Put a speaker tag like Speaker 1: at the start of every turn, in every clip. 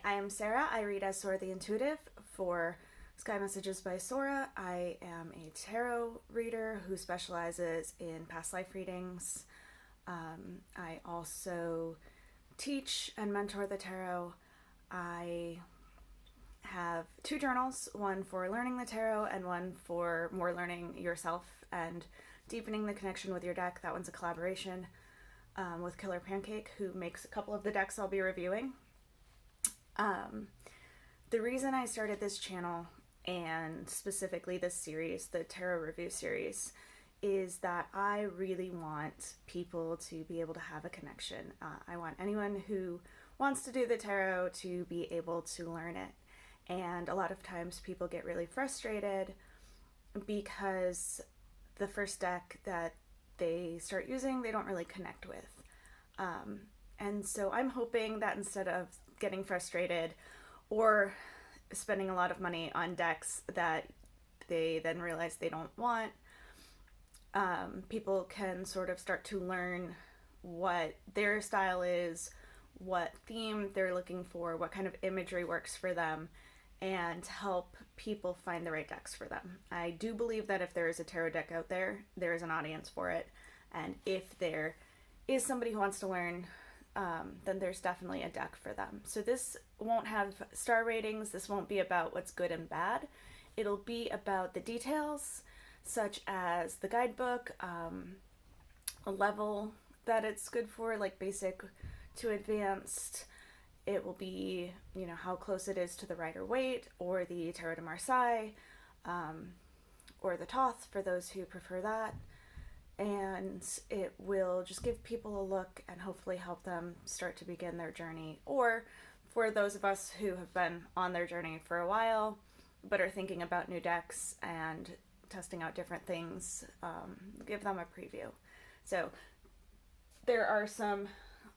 Speaker 1: I am Sarah. I read as Sora the Intuitive for Sky Messages by Sora. I am a tarot reader who specializes in past life readings. I also teach and mentor the tarot. I have two journals, one for learning the tarot and one for more learning yourself and deepening the connection with your deck. That one's a collaboration with Killer Pancake, who makes a couple of the decks I'll be reviewing. The reason I started this channel, and specifically this series, the tarot review series, is that I really want people to be able to have a connection. I want anyone who wants to do the tarot to be able to learn it. And a lot of times people get really frustrated because the first deck that they start using, they don't really connect with. And so I'm hoping that instead of getting frustrated or spending a lot of money on decks that they then realize they don't want, people can sort of start to learn what their style is, what theme they're looking for, what kind of imagery works for them, and help people find the right decks for them. I do believe that if there is a tarot deck out there, there is an audience for it. And if there is somebody who wants to learn, then there's definitely a deck for them. So this won't have star ratings. This won't be about what's good and bad. It'll be about the details, such as the guidebook, a level that it's good for, like basic to advanced. It will be, how close it is to the Rider-Waite or the Tarot de Marseille, or the Thoth for those who prefer that. And it will just give people a look and hopefully help them start to begin their journey. Or for those of us who have been on their journey for a while, but are thinking about new decks and testing out different things, give them a preview. So there are some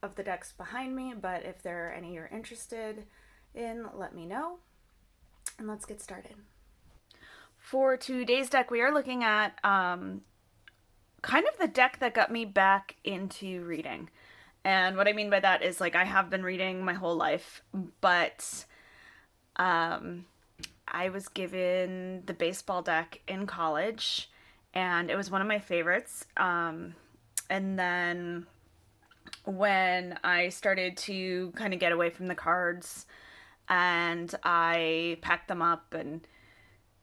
Speaker 1: of the decks behind me, but if there are any you're interested in, let me know. And let's get started. For today's deck, we are looking at kind of the deck that got me back into reading. And what I mean by that is, I have been reading my whole life, but I was given the baseball deck in college, and it was one of my favorites. And then when I started to kind of get away from the cards, and I packed them up and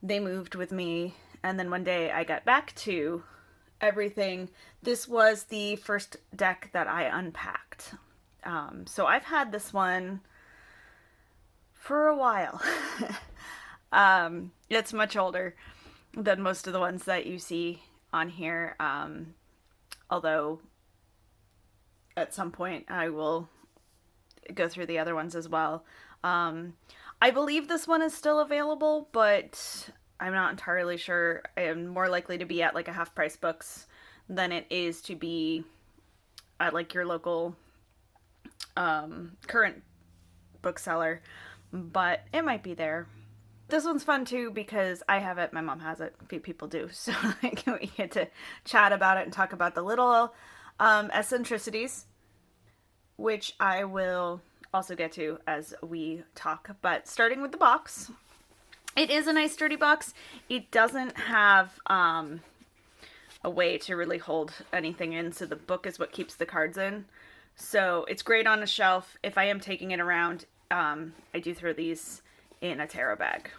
Speaker 1: they moved with me, and then one day I got back to everything, this was the first deck that I unpacked. So I've had this one for a while. It's much older than most of the ones that you see on here, although at some point I will go through the other ones as well. I believe this one is still available, but I'm not entirely sure. I am more likely to be at a half price books than it is to be at your local current bookseller, but it might be there. This one's fun too because I have it, my mom has it, a few people do, so we get to chat about it and talk about the little eccentricities, which I will also get to as we talk. But starting with the box, it is a nice sturdy box. It doesn't have a way to really hold anything in, so the book is what keeps the cards in. So it's great on a shelf. If I am taking it around, I do throw these in a tarot bag.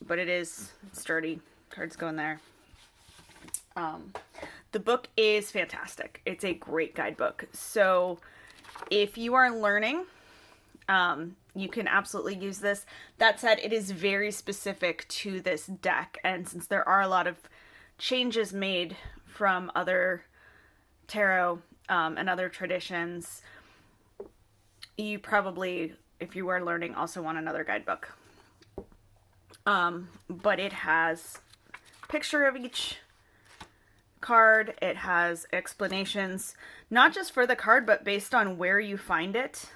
Speaker 1: But it is sturdy. Cards go in there. The book is fantastic. It's a great guidebook. So if you are learning, you can absolutely use this. That said, it is very specific to this deck, and since there are a lot of changes made from other tarot and other traditions, you probably, if you are learning, also want another guidebook. But it has a picture of each card. It has explanations, not just for the card, but based on where you find it.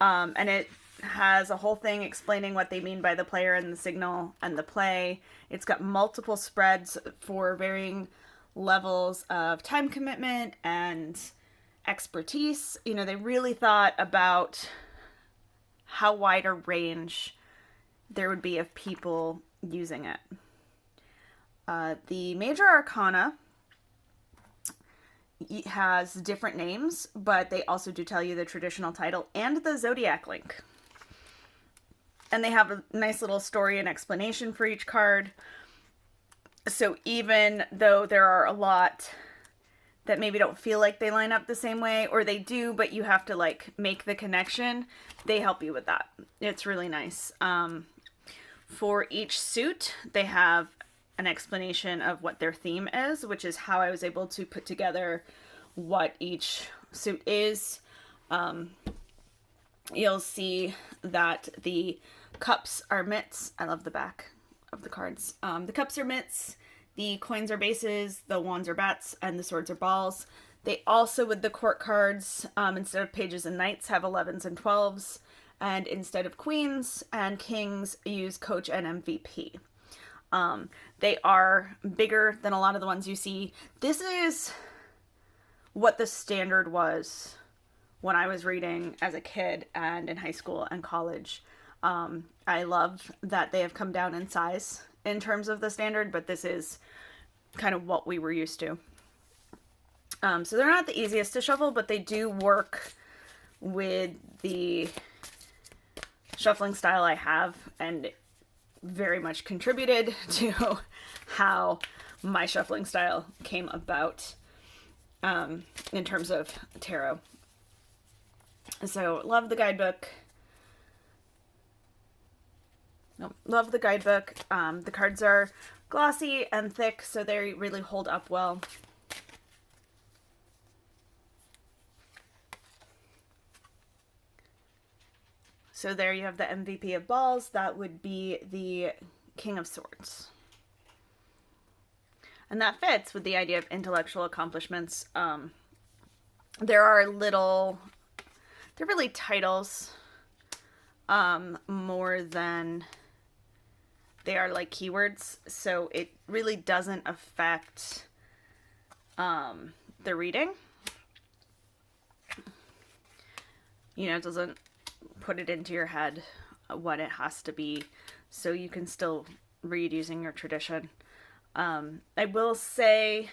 Speaker 1: And it has a whole thing explaining what they mean by the player and the signal and the play. It's got multiple spreads for varying levels of time commitment and expertise. They really thought about how wide a range there would be of people using it. The major arcana has different names, but they also do tell you the traditional title and the zodiac link. And they have a nice little story and explanation for each card. So even though there are a lot that maybe don't feel like they line up the same way, or they do, but you have to like make the connection, they help you with that. It's really nice. For each suit, they have an explanation of what their theme is, which is how I was able to put together what each suit is. You'll see that the cups are mitts. I love the back of the cards. The cups are mitts, the coins are bases, the wands are bats, and the swords are balls. They also, with the court cards, instead of pages and knights, have 11s and 12s. And instead of queens and kings, use coach and MVP. They are bigger than a lot of the ones you see. This is what the standard was when I was reading as a kid and in high school and college. I love that they have come down in size in terms of the standard, but this is kind of what we were used to. So they're not the easiest to shuffle, but they do work with the shuffling style I have, and very much contributed to how my shuffling style came about in terms of tarot. So love the guidebook. Love the guidebook. The cards are glossy and thick, so they really hold up well. So there you have the MVP of balls. That would be the King of Swords. And that fits with the idea of intellectual accomplishments. There are they're really titles more than they are like keywords. So it really doesn't affect the reading. You know, it doesn't put it into your head what it has to be, so you can still read using your tradition. I will say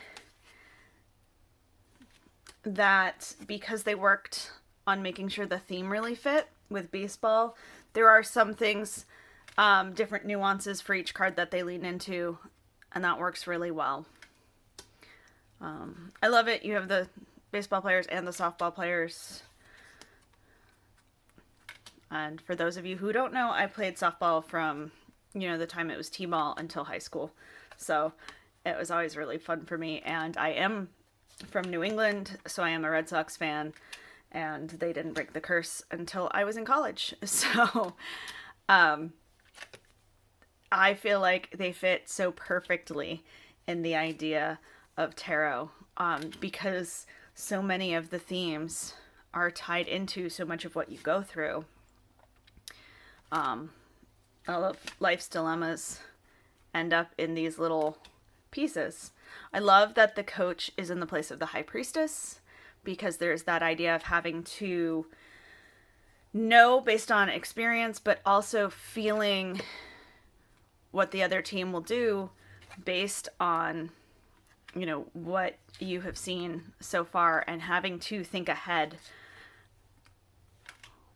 Speaker 1: that because they worked on making sure the theme really fit with baseball, there are some things, different nuances for each card that they lean into, and that works really well. I love it. You have the baseball players and the softball players. And for those of you who don't know, I played softball from, the time it was t-ball until high school. So it was always really fun for me. And I am from New England, so I am a Red Sox fan. And they didn't break the curse until I was in college. So I feel like they fit so perfectly in the idea of tarot, because so many of the themes are tied into so much of what you go through. All of life's dilemmas end up in these little pieces. I love that the coach is in the place of the high priestess, because there's that idea of having to know based on experience, but also feeling what the other team will do based on, what you have seen so far, and having to think ahead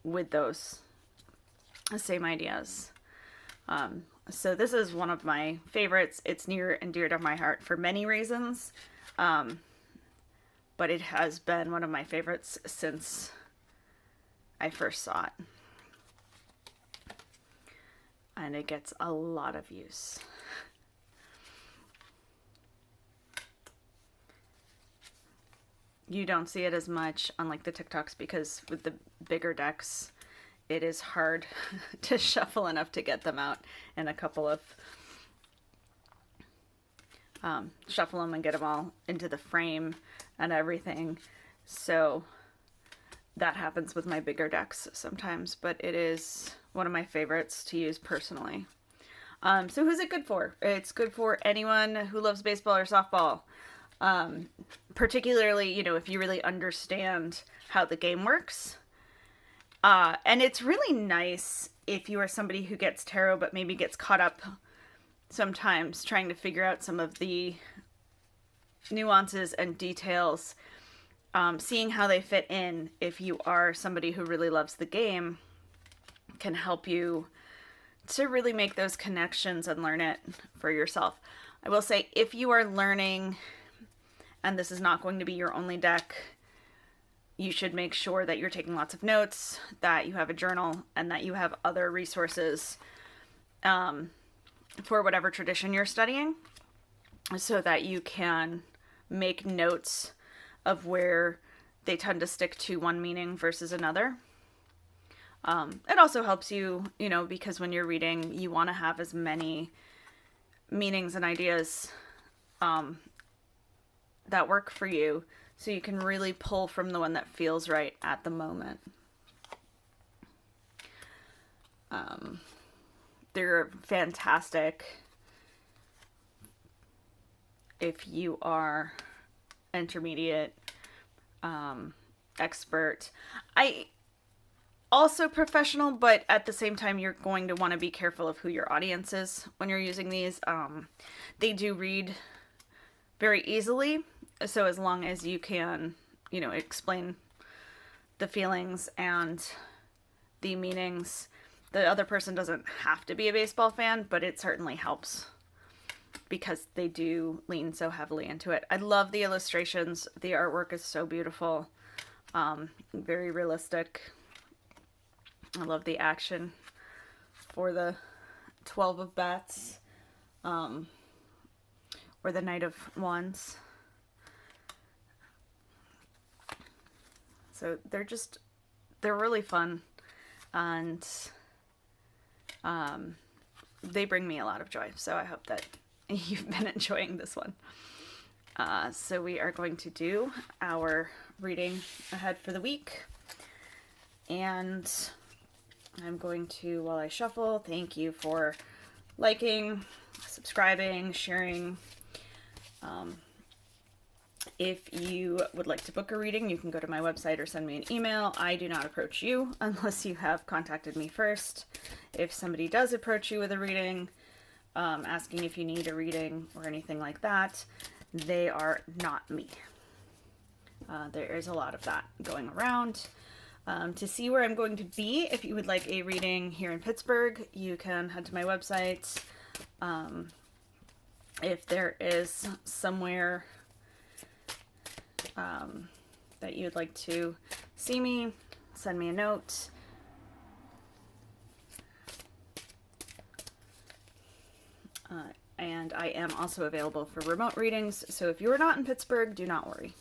Speaker 1: with those same ideas. So this is one of my favorites. It's near and dear to my heart for many reasons. But it has been one of my favorites since I first saw it. And it gets a lot of use. You don't see it as much on like the TikToks, because with the bigger decks, it is hard to shuffle enough to get them out in a couple of shuffle them and get them all into the frame and everything. So that happens with my bigger decks sometimes, but it is one of my favorites to use personally. So who's it good for? It's good for anyone who loves baseball or softball. Particularly, if you really understand how the game works And it's really nice if you are somebody who gets tarot but maybe gets caught up sometimes trying to figure out some of the nuances and details, seeing how they fit in if you are somebody who really loves the game can help you to really make those connections and learn it for yourself. I will say, if you are learning and this is not going to be your only deck, you should make sure that you're taking lots of notes, that you have a journal, and that you have other resources for whatever tradition you're studying, so that you can make notes of where they tend to stick to one meaning versus another. It also helps you, because when you're reading, you want to have as many meanings and ideas that work for you, so you can really pull from the one that feels right at the moment. They're fantastic if you are intermediate, expert. Also professional, but at the same time, you're going to want to be careful of who your audience is when you're using these. They do read very easily, so as long as you can, explain the feelings and the meanings, the other person doesn't have to be a baseball fan, but it certainly helps because they do lean so heavily into it. I love the illustrations. The artwork is so beautiful, very realistic. I love the action for the 12 of Bats, or the Knight of Wands. So they're really fun, and they bring me a lot of joy. So I hope that you've been enjoying this one. So we are going to do our reading ahead for the week, and I'm going to, while I shuffle, thank you for liking, subscribing, sharing. If you would like to book a reading, you can go to my website or send me an email. I do not approach you unless you have contacted me first. If somebody does approach you with a reading, asking if you need a reading or anything like that, they are not me. There is a lot of that going around. To see where I'm going to be, if you would like a reading here in Pittsburgh, you can head to my website. If there is somewhere that you'd like to see me, send me a note. And I am also available for remote readings, so if you are not in Pittsburgh, do not worry.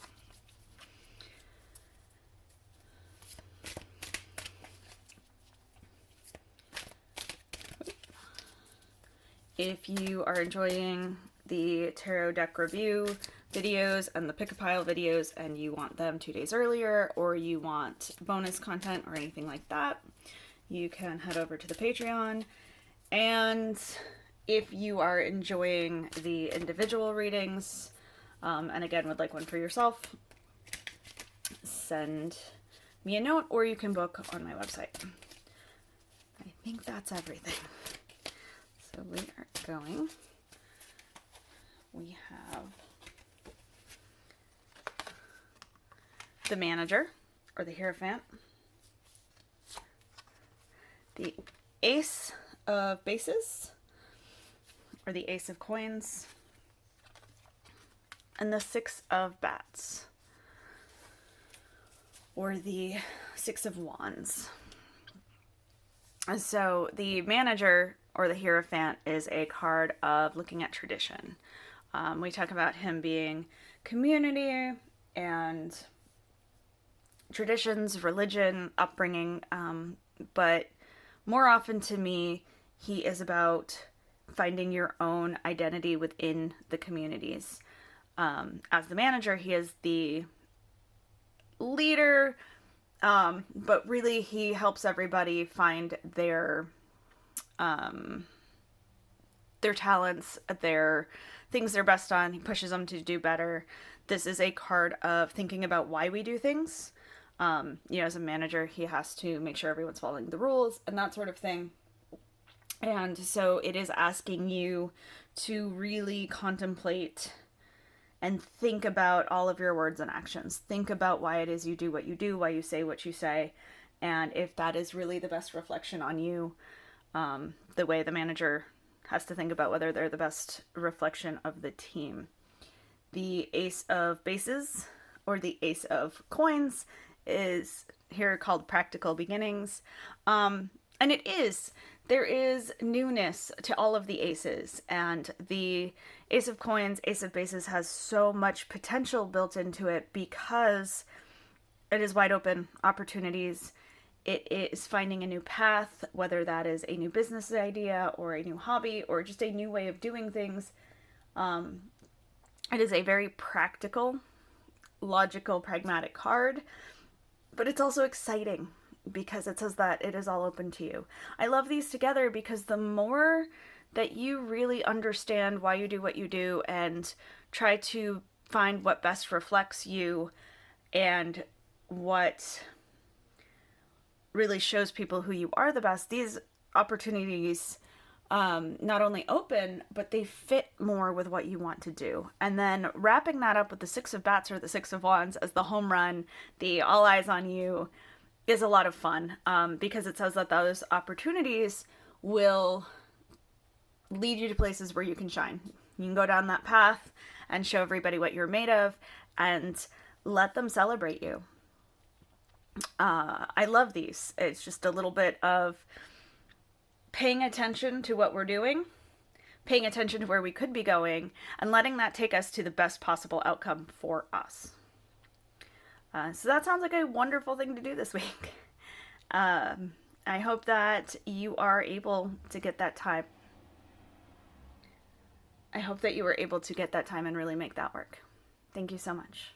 Speaker 1: If you are enjoying the tarot deck review videos and the pick-a-pile videos and you want them 2 days earlier, or you want bonus content or anything like that, you can head over to the Patreon. And if you are enjoying the individual readings, and again would like one for yourself, send me a note, or you can book on my website. I think that's everything. So we are going. We have the Manager, or the Hierophant, the Ace of Bases, or the Ace of Coins, and the Six of Bats, or the Six of Wands. And so the Manager, or the Hierophant, is a card of looking at tradition. We talk about him being community and traditions, religion, upbringing, but more often to me, he is about finding your own identity within the communities. As the Manager, he is the leader, but really he helps everybody find their talents, their things they're best on. He pushes them to do better. This is a card of thinking about why we do things, As a manager, he has to make sure everyone's following the rules and that sort of thing. And so it is asking you to really contemplate and think about all of your words and actions. Think about why it is you do what you do, why you say what you say, and if that is really the best reflection on you. The way the manager has to think about whether they're the best reflection of the team. The ace of bases, or the ace of coins, is here called practical beginnings. And there is newness to all of the aces, and the ace of coins, ace of bases has so much potential built into it because it is wide open opportunities. It is finding a new path, whether that is a new business idea or a new hobby or just a new way of doing things. It is a very practical, logical, pragmatic card, but it's also exciting because it says that it is all open to you. I love these together because the more that you really understand why you do what you do and try to find what best reflects you and what really shows people who you are the best, these opportunities not only open, but they fit more with what you want to do. And then wrapping that up with the Six of Bats or the Six of Wands as the home run, the all eyes on you, is a lot of fun because it says that those opportunities will lead you to places where you can shine. You can go down that path and show everybody what you're made of and let them celebrate you. I love these. It's just a little bit of paying attention to what we're doing, paying attention to where we could be going, and letting that take us to the best possible outcome for us. So that sounds like a wonderful thing to do this week. I hope that you are able to get that time. I hope that you were able to get that time and really make that work. Thank you so much.